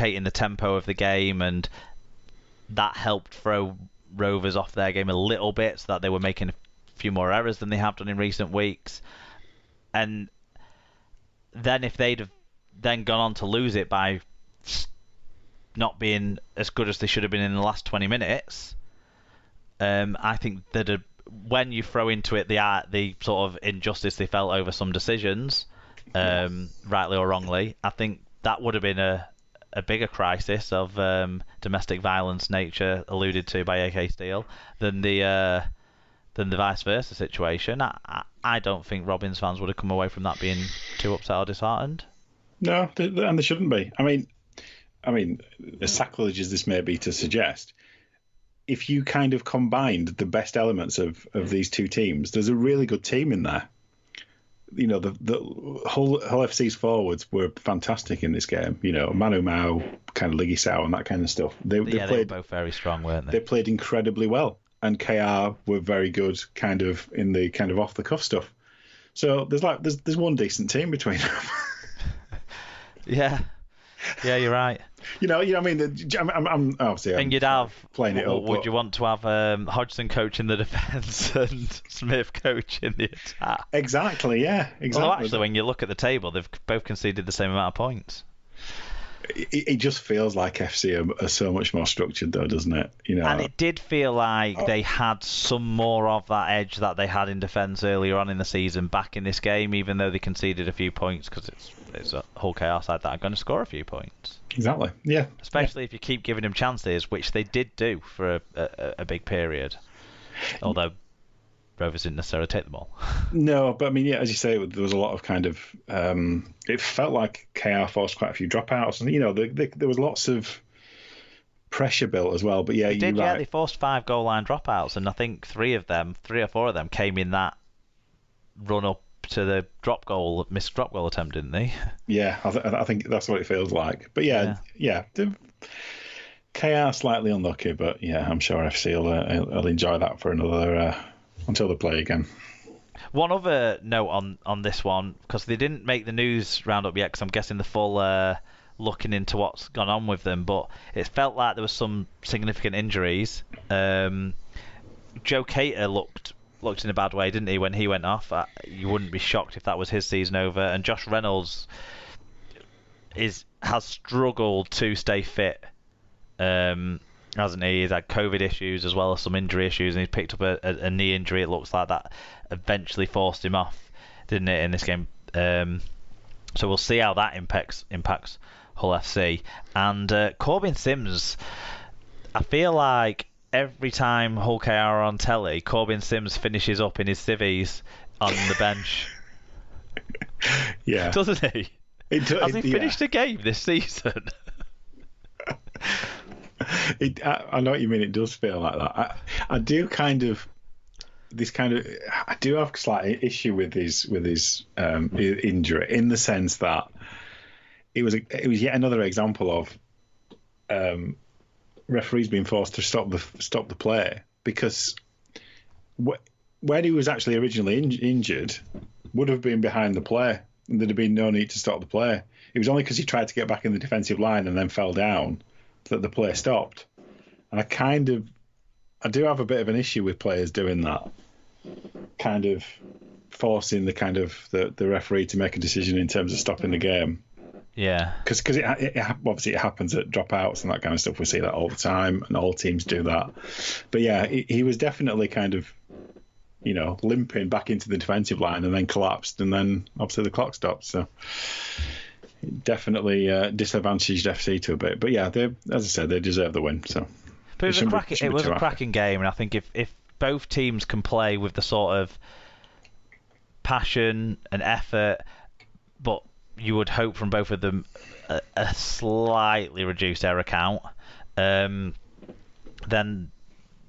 dictating the tempo of the game, and that helped throw Rovers off their game a little bit, so that they were making a few more errors than they have done in recent weeks. And then if they'd have then gone on to lose it by not being as good as they should have been in the last 20 minutes, I think that when you throw into it the sort of injustice they felt over some decisions, rightly or wrongly, I think that would have been a bigger crisis of domestic violence nature alluded to by AK Steele than the vice versa situation. I don't think Robins fans would have come away from that being too upset or disheartened. No, and they shouldn't be. I mean, as sacrilege as this may be to suggest, if you kind of combined the best elements of these two teams, there's a really good team in there. You know, the Hull FC's forwards were fantastic in this game. You know, Manu Mao, kind of Liggy Sow and that kind of stuff. They were both very strong, weren't they? They played incredibly well. And KR were very good kind of in the kind of off-the-cuff stuff. So there's one decent team between them. Yeah, you're right. You know, I mean, I'm obviously. And you'd have playing it up. Would you want to have Hodgson coach in the defence and Smith coach in the attack? Exactly. Yeah. Exactly. Well, actually, when you look at the table, they've both conceded the same amount of points. It just feels like FC are so much more structured, though, doesn't it? You know, and it did feel like they had some more of that edge that they had in defence earlier on in the season back in this game, even though they conceded a few points, because it's a Hull KR side that are going to score a few points. Exactly. Yeah. Especially if you keep giving them chances, which they did do for a big period. Although Rovers didn't necessarily take them all. No, but I mean, yeah, as you say, there was a lot of kind of. It felt like KR forced quite a few dropouts, and you know, there was lots of pressure built as well. But yeah, they did. Yeah, they forced 5 goal line dropouts, and I think 3 or 4 of them came in that run up to the missed drop goal attempt, didn't they? Yeah, I think that's what it feels like. But yeah. KR slightly unlucky, but yeah, I'm sure FC will enjoy that for another. Until they play again. One other note on this one, because they didn't make the news roundup yet, because I'm guessing the full looking into what's gone on with them, but it felt like there was some significant injuries. Joe Cater looked in a bad way, didn't he, when he went off? You wouldn't be shocked if that was his season over. And Josh Reynolds has struggled to stay fit. Hasn't he? He's had COVID issues as well as some injury issues, and he's picked up a knee injury. It looks like that eventually forced him off, didn't it, in this game? So we'll see how that impacts Hull FC. And Corbin Sims, I feel like every time Hull KR are on telly, Corbin Sims finishes up in his civvies on the bench. Yeah. Doesn't he? Has he finished a game this season? I know what you mean. It does feel like that. I do kind of I do have a slight issue with his injury, in the sense that it was yet another example of referees being forced to stop the play, because where he was actually originally injured would have been behind the play, and there'd have been no need to stop the play. It was only because he tried to get back in the defensive line and then fell down that the play stopped. And I do have a bit of an issue with players doing that, kind of forcing the referee to make a decision in terms of stopping the game. Yeah, because obviously it happens at dropouts and that kind of stuff. We see that all the time, and all teams do that. But yeah, he was definitely kind of, you know, limping back into the defensive line and then collapsed, and then obviously the clock stopped. So definitely disadvantaged FC to a bit. But yeah, as I said, they deserve the win. So, but it was a cracking game, and I think if both teams can play with the sort of passion and effort, but you would hope from both of them a slightly reduced error count, then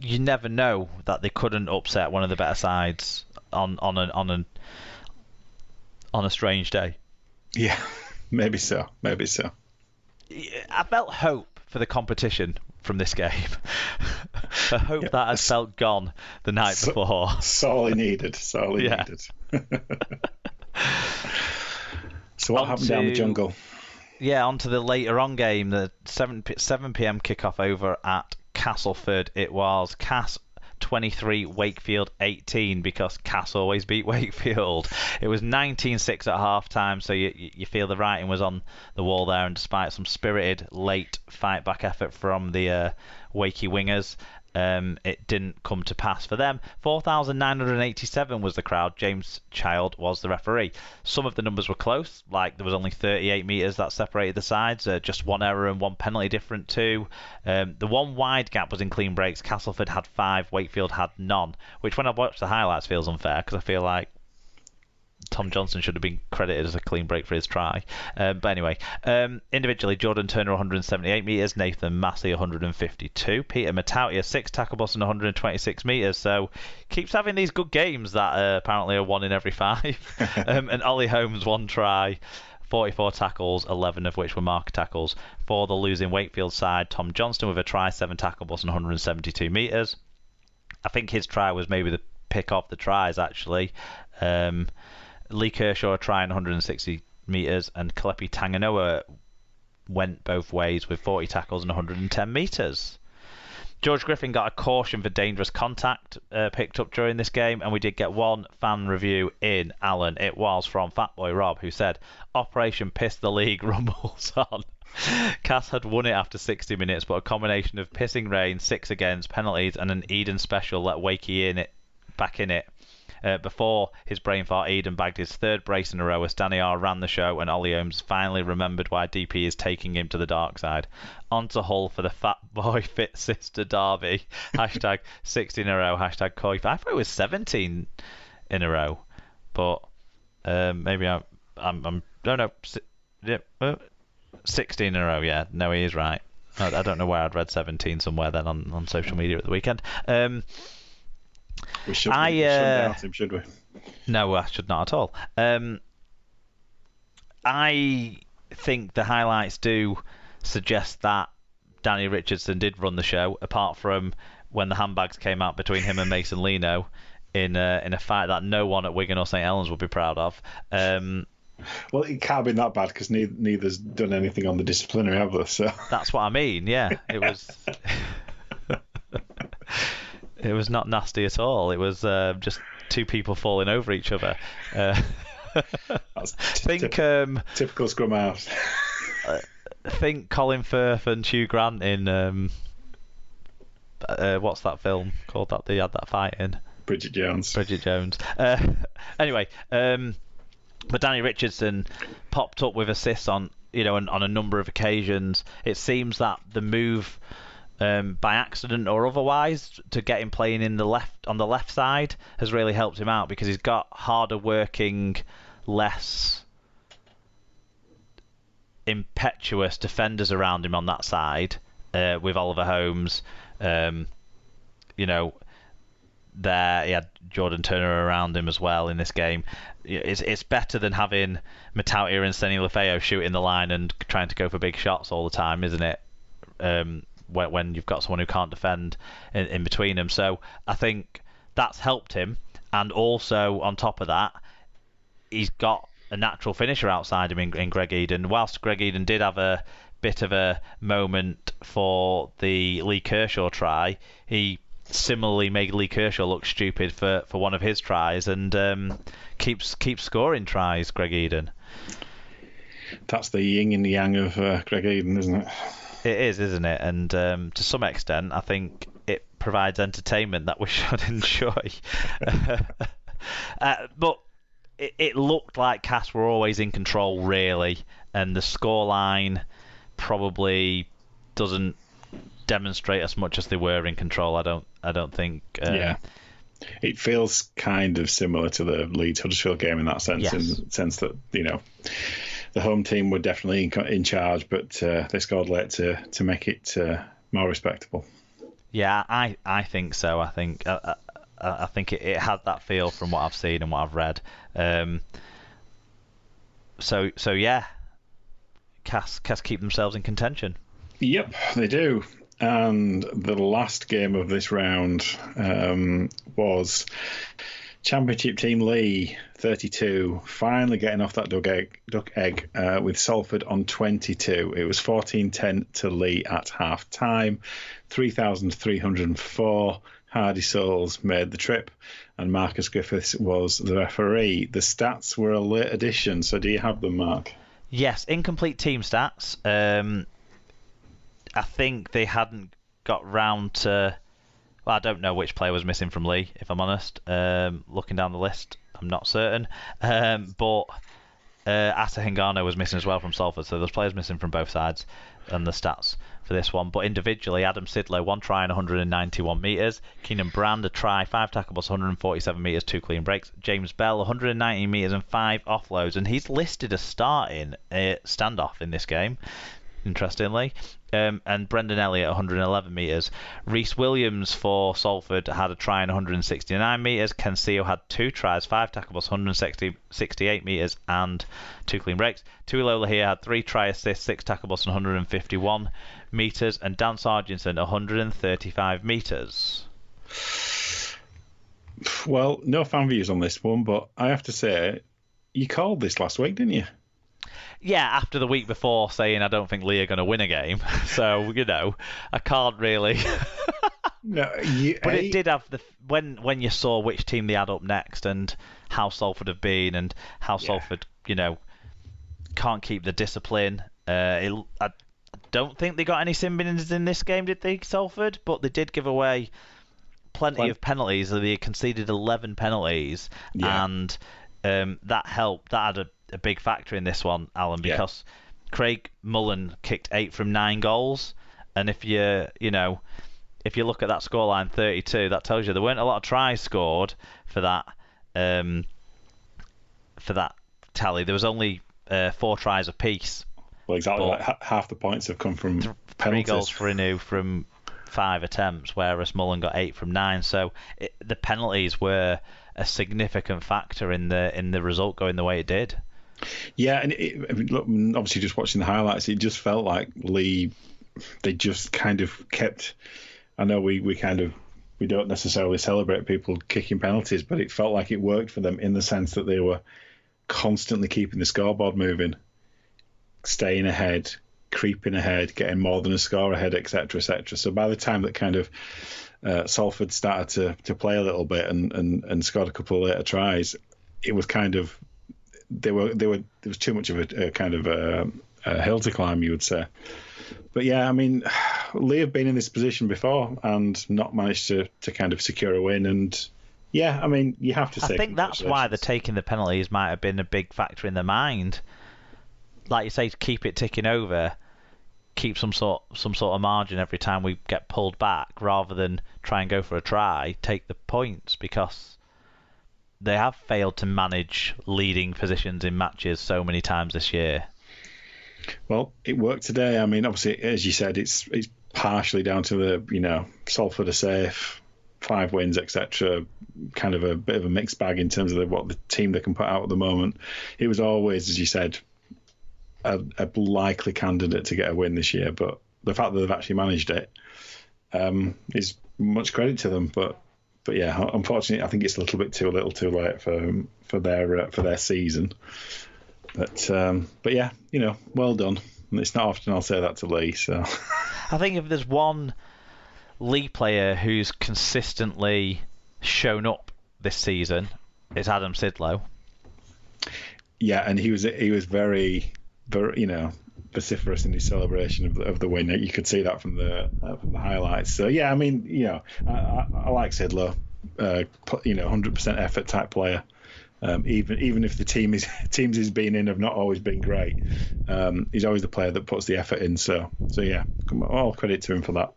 you never know that they couldn't upset one of the better sides on a strange day. Yeah, maybe so. I felt hope for the competition from this game. A hope that had felt gone the night before. Sorely needed. needed. So what happened down the jungle? Yeah, on to the later on game, the 7 p.m. kickoff over at Castleford. It was Cass 23, Wakefield 18, because Cass always beat Wakefield. It was 19-6 at half-time, so you feel the writing was on the wall there, and despite some spirited late fight-back effort from the Wakey wingers, it didn't come to pass for them. 4,987 was the crowd. James Child was the referee. Some of the numbers were close, like there was only 38 metres that separated the sides, just one error and one penalty different too. The one wide gap was in clean breaks. Castleford had 5, Wakefield had none, which when I watched the highlights feels unfair, because I feel like Tom Johnson should have been credited as a clean break for his try. But anyway, individually, Jordan Turner 178 metres, Nathan Massey 152, Peter Matautia 6 tackle busts and 126 metres. So keeps having these good games that apparently are 1 in every 5. And Ollie Holmes 1 try, 44 tackles, 11 of which were marker tackles. For the losing Wakefield side, Tom Johnston with a try, 7 tackle busts and 172 metres. I think his try was maybe the pick off the tries actually. Lee Kershaw trying 160 metres, and Kalepi Tanganoa went both ways with 40 tackles and 110 metres. George Griffin got a caution for dangerous contact picked up during this game, and we did get one fan review in, Alan. It was from Fatboy Rob, who said, Operation Piss the League rumbles on. Cass had won it after 60 minutes, but a combination of pissing rain, 6 against, penalties, and an Eden special let Wakey back in it. Before his brain fart, Eden bagged his 3rd brace in a row as Danny R ran the show, and Ollie Holmes finally remembered why DP is taking him to the dark side. On to Hull for the Fat Boy Fit Sister Derby. Hashtag 16 in a row. Hashtag Coy. I thought it was 17 in a row, but maybe I'm no, 16 in a row. Yeah, no, he is right. I don't know where I'd read 17 somewhere then on social media at the weekend. We shouldn't doubt him, should we? No, I should not at all. I think the highlights do suggest that Danny Richardson did run the show, apart from when the handbags came out between him and Mason Lino in a fight that no one at Wigan or St Helens would be proud of. Well, it can't be that bad because neither's done anything on the disciplinary, have they? So that's what I mean. Yeah, it was. It was not nasty at all. It was just 2 people falling over each other. That's typical scrum halves. Think Colin Firth and Hugh Grant in what's that film called that they had that fight in? Bridget Jones. Anyway, but Danny Richardson popped up with assists on a number of occasions. It seems that the move, by accident or otherwise, to get him playing on the left side has really helped him out, because he's got harder working, less impetuous defenders around him on that side, with Oliver Holmes. There he had Jordan Turner around him as well in this game. It's better than having Matautia and Steny Lefeo shooting the line and trying to go for big shots all the time, isn't it? When you've got someone who can't defend in between them. So I think that's helped him, and also on top of that, he's got a natural finisher outside him in Greg Eden. Whilst Greg Eden did have a bit of a moment for the Lee Kershaw try, he similarly made Lee Kershaw look stupid for one of his tries, and keeps scoring tries, Greg Eden. That's the yin and yang of Greg Eden, isn't it? It is, isn't it? And to some extent, I think it provides entertainment that we should enjoy. But it looked like Cass were always in control, really, and the scoreline probably doesn't demonstrate as much as they were in control. I don't think. Yeah. It feels kind of similar to the Leeds Huddersfield game in that sense, yes. In the sense that the home team were definitely in charge, but they scored late to make it more respectable. Yeah, I think so. I think it had that feel from what I've seen and what I've read. So yeah, Cass keep themselves in contention. Yep, they do. And the last game of this round was Championship team Lee, 32, finally getting off that duck egg with Salford on 22. It was 14-10 to Lee at half time. 3,304 hardy souls made the trip, and Marcus Griffiths was the referee. The stats were a late addition, so do you have them, Mark? Yes, incomplete team stats. I think they hadn't got round to... Well, I don't know which player was missing from Lee, if I'm honest. Looking down the list, I'm not certain. But Ata Hingano was missing as well from Salford, so there's players missing from both sides and the stats for this one. But individually, Adam Sidlow, 1 try and 191 metres. Keenan Brand, a try, 5 tackles, 147 metres, 2 clean breaks. James Bell, 190 metres and 5 offloads. And he's listed as starting a standoff in this game, interestingly. And Brendan Elliott, 111 metres. Reece Williams for Salford had a try and 169 metres. Ken Seo had 2 tries, 5 tackles, 168 metres and 2 clean breaks. Tuilola here had 3 try assists, 6 tackles and 151 metres. And Dan Sargentson, 135 metres. Well, no fan views on this one, but I have to say, you called this last week, didn't you? Yeah, after the week before saying I don't think Lee are going to win a game. So, you know, I can't really. No, but it did have the... When you saw which team they had up next and how Salford have been and how Salford, you know, can't keep the discipline. I don't think they got any sin bins in this game, did they, Salford? But they did give away plenty of penalties. They conceded 11 penalties. Yeah. And that helped. That had a big factor in this one, Alan, because Craig Mullen kicked 8 from 9 goals, and if you look at that scoreline 32, that tells you there weren't a lot of tries scored for that tally. There was only 4 tries apiece. Well, exactly. Like half the points have come from penalties. 3 goals for Inu from 5 attempts, whereas Mullen got 8 from 9. So the penalties were a significant factor in the result going the way it did. Yeah, and look, obviously just watching the highlights, it just felt like Lee, they just kind of kept... I know we don't necessarily celebrate people kicking penalties, but it felt like it worked for them in the sense that they were constantly keeping the scoreboard moving, staying ahead, creeping ahead, getting more than a score ahead, etc., etc. So by the time that kind of Salford started to play a little bit and scored a couple of later tries, it was kind of... There was too much of a kind of a hill to climb, you would say. But yeah, I mean, Lee have been in this position before and not managed to kind of secure a win. And yeah, I mean, you have to say... I think that's why the taking the penalties might have been a big factor in their mind. Like you say, to keep it ticking over, keep some sort of margin every time we get pulled back, rather than try and go for a try, take the points, because they have failed to manage leading positions in matches so many times this year. Well, it worked today. I mean, obviously, as you said, it's partially down to the, Salford are safe, 5 wins, etc. Kind of a bit of a mixed bag in terms of what the team they can put out at the moment. It was always, as you said, a likely candidate to get a win this year, but the fact that they've actually managed it is much credit to them. But yeah, unfortunately, I think it's a little too late for their season. But yeah, well done. And it's not often I'll say that to Lee. So I think if there's one Lee player who's consistently shown up this season, it's Adam Sidlow. Yeah, and he was very, very, vociferous in his celebration of the win. You could see that from the highlights. So yeah, I mean, I like Sidlow, 100% effort type player. Even if the teams he's been in have not always been great, he's always the player that puts the effort in. So yeah, all credit to him for that.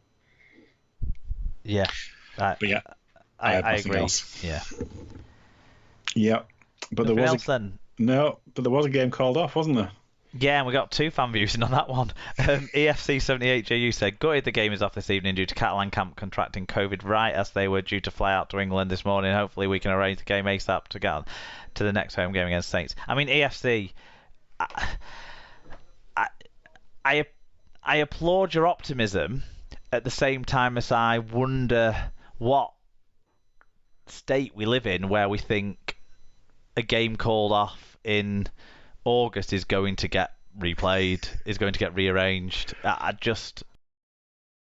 Yeah, but yeah, I agree. Else. Yeah, but Nothing there was else then. No, but there was a game called off, wasn't there? Yeah, and we got 2 fan views in on that one. EFC78JU said, gutted the game is off this evening due to Catalan camp contracting COVID right as they were due to fly out to England this morning. Hopefully we can arrange the game ASAP to get on to the next home game against Saints. I mean, EFC, I applaud your optimism at the same time as I wonder what state we live in where we think a game called off in August is going to get replayed, is going to get rearranged. I just